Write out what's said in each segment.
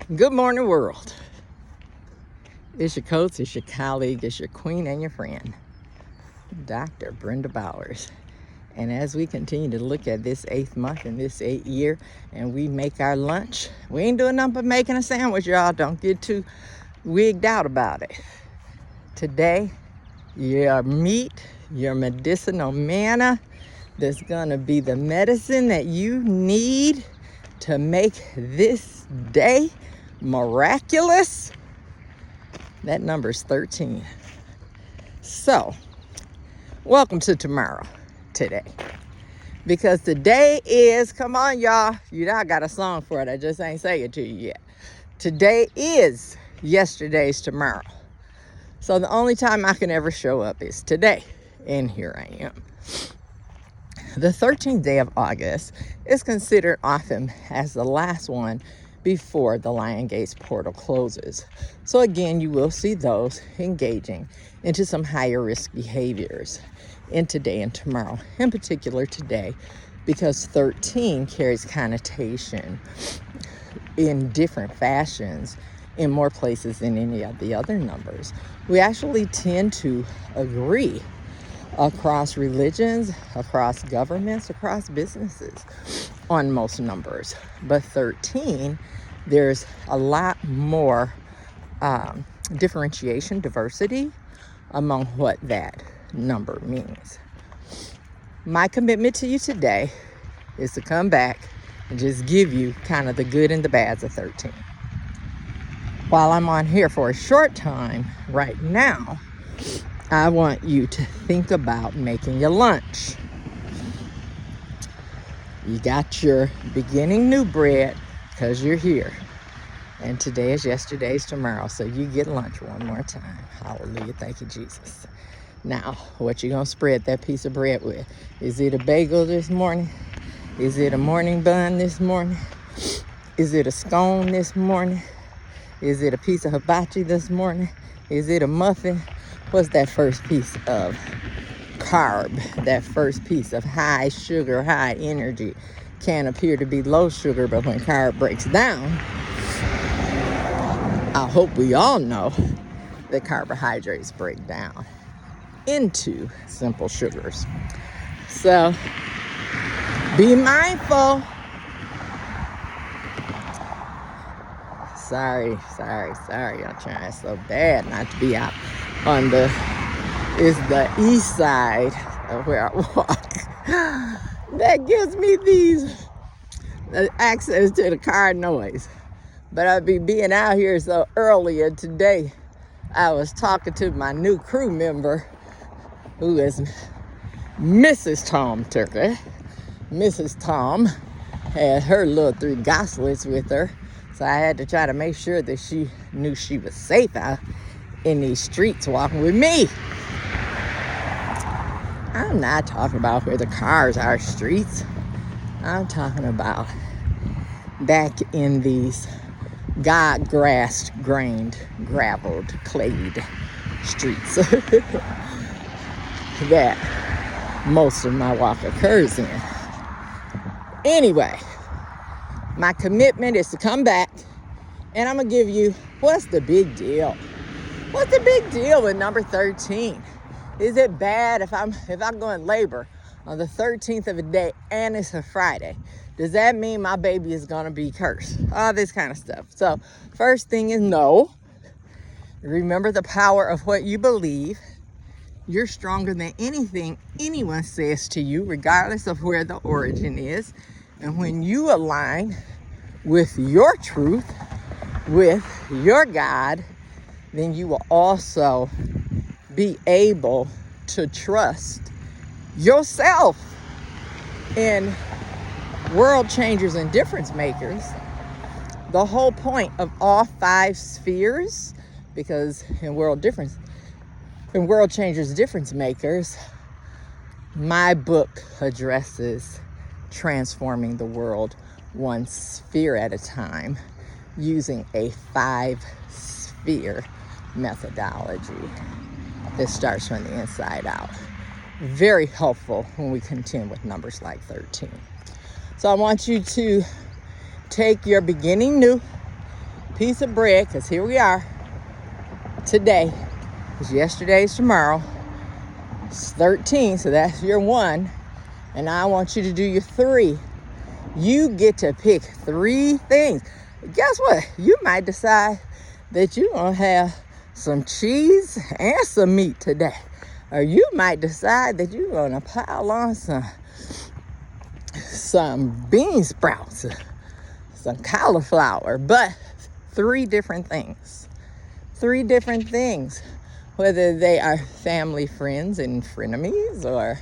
Good morning, world. It's your coach, it's your colleague, it's your queen and your friend, Dr. Brenda Bowers. And as we continue to look at this 8th month and this 8th year, and we make our lunch, we ain't doing nothing but making a sandwich, y'all. Don't get too wigged out about it. Today, your meat, your medicinal manna, that's gonna be the medicine that you need to make this day miraculous. That number's 13. So, welcome to tomorrow, today. Because today is, come on y'all, I got a song for it, I just ain't say it to you yet. Today is yesterday's tomorrow. So the only time I can ever show up is today. And here I am. The 13th day of August is considered often as the last one before the Lion Gates portal closes. So again, you will see those engaging into some higher risk behaviors in today and tomorrow, in particular today, because 13 carries connotation in different fashions in more places than any of the other numbers. We actually tend to agree across religions, across governments, across businesses on most numbers. But 13, there's a lot more differentiation, diversity among what that number means. My commitment to you today is to come back and just give you kind of the good and the bads of 13. While I'm on here for a short time right now, I want you to think about making your lunch. You got your beginning new bread because you're here. And today is yesterday's tomorrow, so you get lunch one more time. Hallelujah, thank you, Jesus. Now, what you gonna spread that piece of bread with? Is it a bagel this morning? Is it a morning bun this morning? Is it a scone this morning? Is it a piece of hibachi this morning? Is it a muffin? What's that first piece of carb? That first piece of high sugar, high energy can appear to be low sugar, but when carb breaks down, I hope we all know that carbohydrates break down into simple sugars. So be mindful. Sorry. I'm trying so bad not to be out on the east side of where I walk. That gives me these access to the car noise. But I'd be being out here so earlier today. I was talking to my new crew member, who is Mrs. Tom Turkey. Mrs. Tom had her little 3 goslets with her. So I had to try to make sure that she knew she was safe out in these streets walking with me. I'm not talking about where the cars are streets. I'm talking about back in these God-grassed, grained, graveled, clayed streets that most of my walk occurs in. Anyway, my commitment is to come back, and I'm going to give you, what's the big deal? What's the big deal with number 13? Is it bad if I'm going labor on the 13th of a day and it's a Friday? Does that mean my baby is going to be cursed? All this kind of stuff. So first thing is no. Remember the power of what you believe. You're stronger than anything anyone says to you, regardless of where the origin is. And when you align with your truth, with your God, then you will also be able to trust yourself. In world changers and difference makers, the whole point of all 5 spheres, because in world changers, difference makers, my book addresses transforming the world one sphere at a time using a 5-sphere methodology that starts from the inside out. Very helpful when we contend with numbers like 13. So I want you to take your beginning new, piece of bread, because here we are today. Because yesterday's tomorrow. It's 13, so that's your 1. And I want you to do your 3. You get to pick 3 things. Guess what? You might decide that you're going to have some cheese and some meat today. Or you might decide that you're going to pile on some bean sprouts, some cauliflower, but 3 different things. 3 different things. Whether they are family, friends, and frenemies, or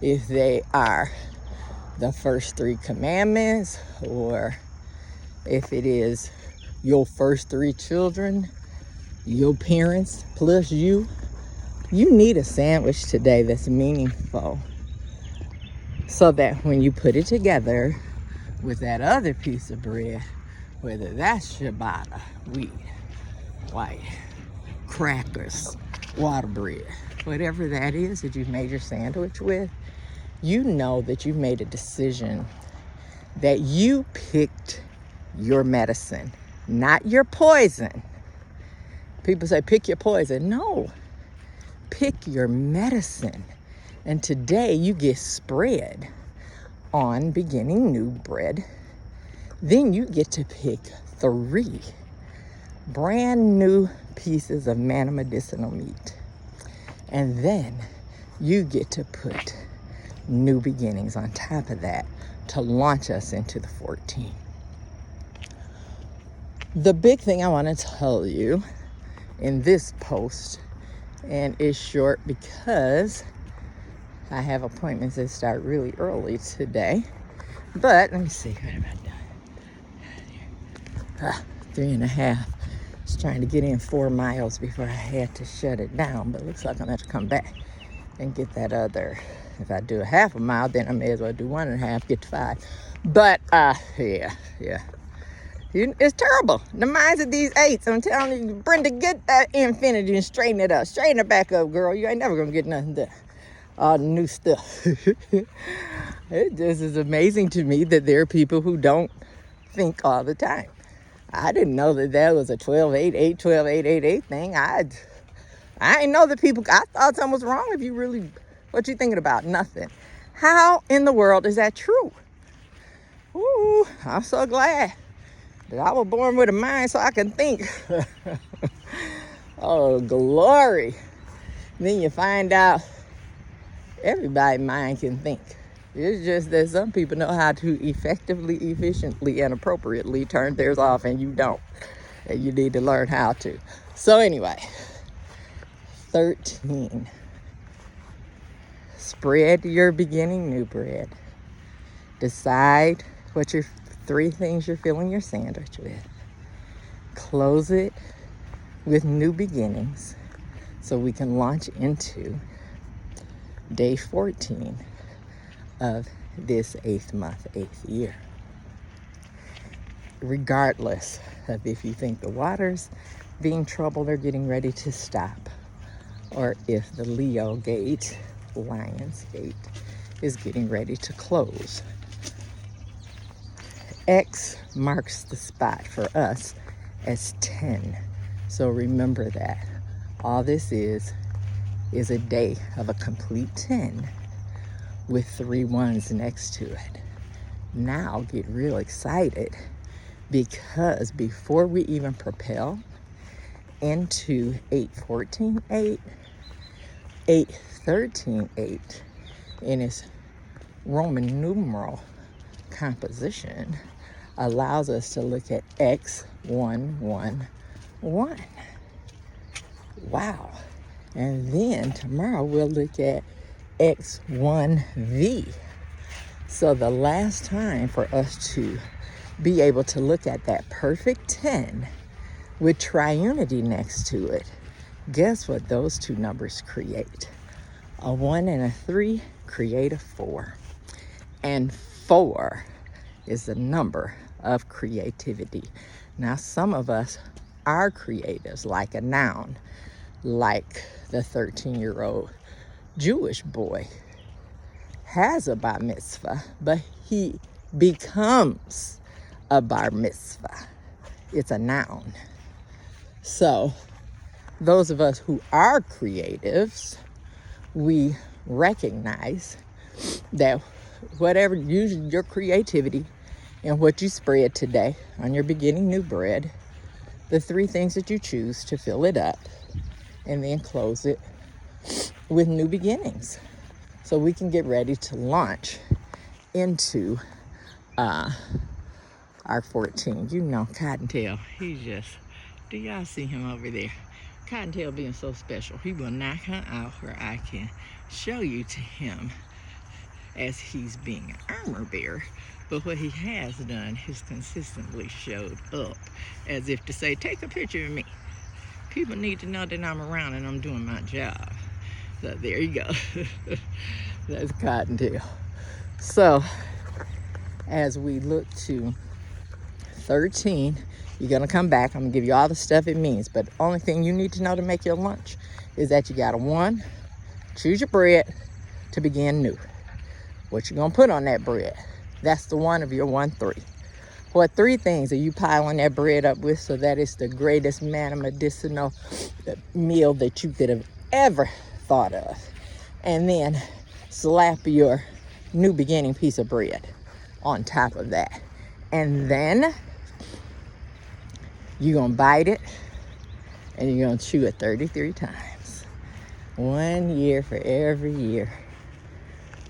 if they are the first 3 commandments, or if it is your first 3 children, your parents, plus you. You need a sandwich today that's meaningful, so that when you put it together with that other piece of bread, whether that's ciabatta, wheat, white, crackers, water bread, whatever that is that you've made your sandwich with, you know that you've made a decision that you picked your medicine, not your poison. People say, pick your poison. No, pick your medicine. And today you get spread on beginning new bread. Then you get to pick 3 brand new pieces of Manna medicinal meat. And then you get to put new beginnings on top of that to launch us into the 14. The big thing I want to tell you in this post, and it's short because I have appointments that start really early today. But let me see, what have I done? 3.5. I was trying to get in 4 miles before I had to shut it down, but it looks like I'm gonna have to come back and get that other. If I do a 1/2 mile, then I may as well do 1.5, get to 5. But yeah. It's terrible. The minds of these 8s. I'm telling you, Brenda, get that infinity and straighten it up. Straighten it back up, girl. You ain't never gonna get nothing done. All the new stuff. It just is amazing to me that there are people who don't think all the time. I didn't know that was a 12-8-8, 12-8-8-8 thing. I didn't know that people, I thought something was wrong if you really, what you thinking about? Nothing. How in the world is that true? Ooh, I'm so glad that I was born with a mind so I can think. Oh, glory. Then you find out everybody's mind can think. It's just that some people know how to effectively, efficiently, and appropriately turn theirs off, and you don't. And you need to learn how to. So anyway, 13. Spread your beginning new bread. Decide what your 3 things you're filling your sandwich with. Close it with new beginnings so we can launch into day 14 of this 8th month, 8th year. Regardless of if you think the water's being troubled or getting ready to stop, or if the Leo gate, Lion's gate, is getting ready to close. X marks the spot for us as 10. So remember that. All this is a day of a complete 10 with 3 1s next to it. Now get real excited, because before we even propel into 8-14-8, 8-13-8 in its Roman numeral composition, allows us to look at X111. Wow. And then tomorrow we'll look at X1V. So the last time for us to be able to look at that perfect 10 with triunity next to it, guess what those 2 numbers create? A 1 and a 3 create a 4. And 4 is the number of creativity. Now, some of us are creatives, like a noun, like the 13-year-old Jewish boy has a bar mitzvah, but he becomes a bar mitzvah. It's a noun. So those of us who are creatives, we recognize that whatever, use your creativity and what you spread today on your beginning new bread, the 3 things that you choose to fill it up, and then close it with new beginnings. So we can get ready to launch into our 14. You know, Cottontail, he's just, do y'all see him over there? Cottontail being so special, he will knock her out where I can show you to him as he's being an armor bearer. But what he has done is consistently showed up as if to say, take a picture of me. People need to know that I'm around and I'm doing my job. So there you go. That's Cottontail. So as we look to 13, you're gonna come back. I'm gonna give you all the stuff it means, but the only thing you need to know to make your lunch is that you gotta 1, choose your bread to begin new. What you gonna put on that bread? That's the 1 of your 1, 3. What 3 things are you piling that bread up with so that it's the greatest Manna medicinal meal that you could have ever thought of? And then slap your new beginning piece of bread on top of that. And then you're gonna bite it and you're gonna chew it 33 times. 1 year for every year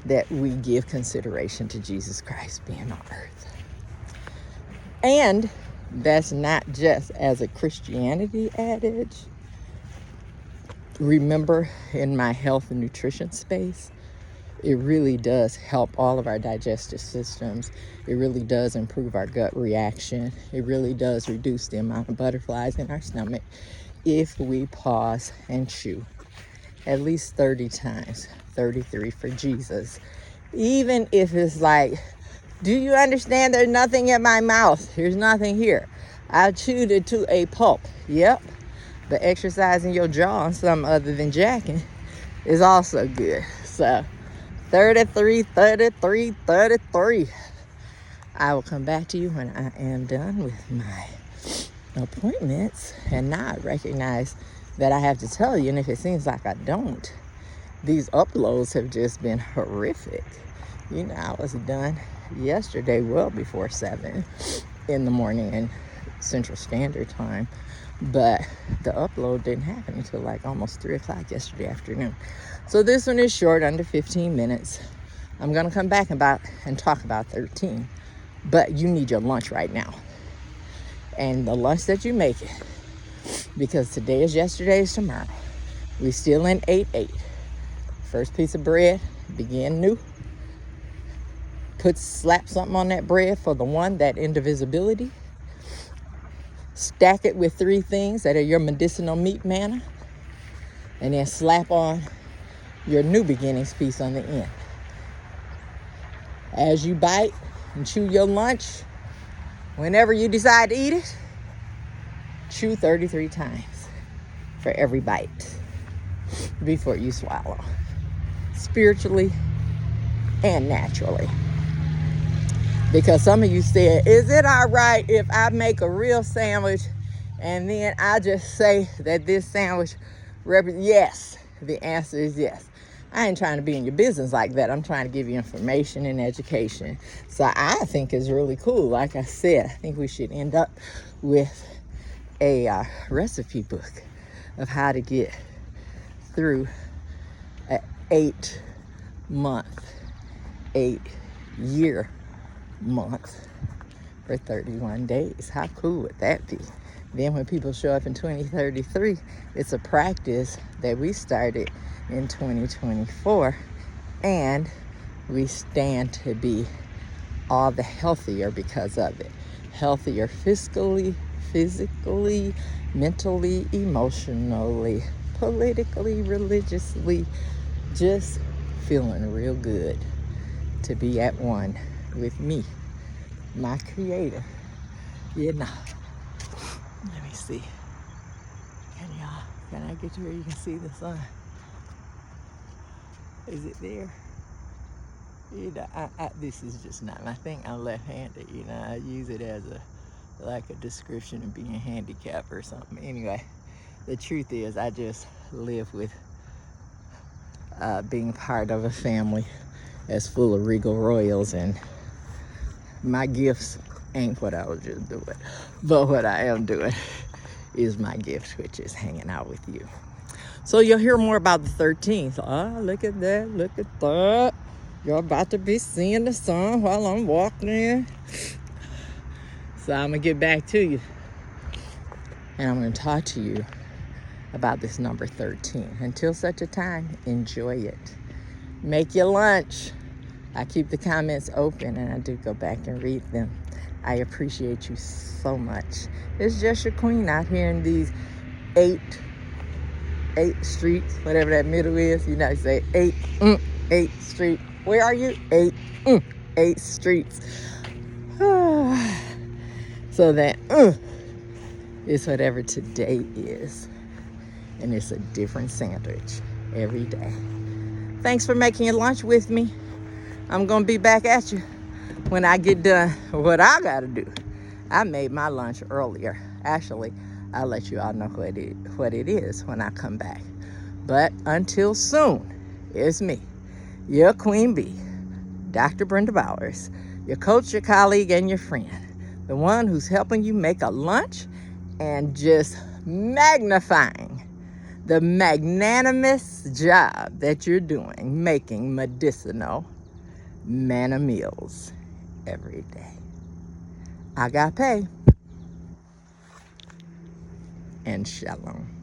that we give consideration to Jesus Christ being on earth. And that's not just as a Christianity adage. Remember, in my health and nutrition space, it really does help all of our digestive systems. It really does improve our gut reaction. It really does reduce the amount of butterflies in our stomach if we pause and chew at least 30 times, 33 for Jesus. Even if it's like, do you understand there's nothing in my mouth? There's nothing here. I chewed it to a pulp. Yep. But exercising your jaw on something other than jacking is also good. So 33, 33, 33. I will come back to you when I am done with my appointments. And now I recognize that I have to tell you, and if it seems like I don't, these uploads have just been horrific. You know, I was done yesterday well before 7 in the morning in Central Standard Time, but the upload didn't happen until like almost 3 o'clock yesterday afternoon. So this one is short, under 15 minutes. I'm gonna come back and talk about 13, but you need your lunch right now. And the lunch that you make it, because today is yesterday is tomorrow. We still in 8-8. First piece of bread, begin new. Slap something on that bread for the 1, that indivisibility. Stack it with 3 things that are your medicinal meat manna. And then slap on your new beginnings piece on the end. As you bite and chew your lunch, whenever you decide to eat it, chew 33 times for every bite before you swallow. Spiritually and naturally. Because some of you said, is it all right if I make a real sandwich and then I just say that this sandwich represents? Yes, the answer is yes. I ain't trying to be in your business like that. I'm trying to give you information and education. So I think it's really cool. Like I said, I think we should end up with a recipe book of how to get through an 8-month, 8-year month for 31 days. How cool would that be? Then when people show up in 2033, it's a practice that we started in 2024, and we stand to be all the healthier because of it. Healthier fiscally, physically, mentally, emotionally, politically, religiously, just feeling real good to be at one with me, my creator. You know, let me see. Can I get to where you can see the sun? Is it there? You know, this is just not my thing. I'm left-handed, you know. I use it as a like a description of being handicapped or something. Anyway, the truth is I just live with being part of a family that's full of regal royals, and my gifts ain't what I was just doing, but what I am doing is my gift, which is hanging out with you. So you'll hear more about the 13th. Ah, look at that, look at that. You're about to be seeing the sun while I'm walking in. So I'm gonna get back to you, and I'm gonna talk to you about this number 13. Until such a time, enjoy it. Make your lunch. I keep the comments open, and I do go back and read them. I appreciate you so much. It's just your queen out here in these eight streets, whatever that middle is. You know, say eight street. Where are you? Eight streets. So that is whatever today is, and it's a different sandwich every day. Thanks for making your lunch with me. I'm gonna be back at you when I get done what I gotta do. I made my lunch earlier. Actually, I'll let you all know what it is when I come back. But until soon, it's me, your Queen Bee, Dr. Brenda Bowers, your coach, your colleague, and your friend. The one who's helping you make a lunch and just magnifying the magnanimous job that you're doing making medicinal Manna meals every day. Agape and shalom.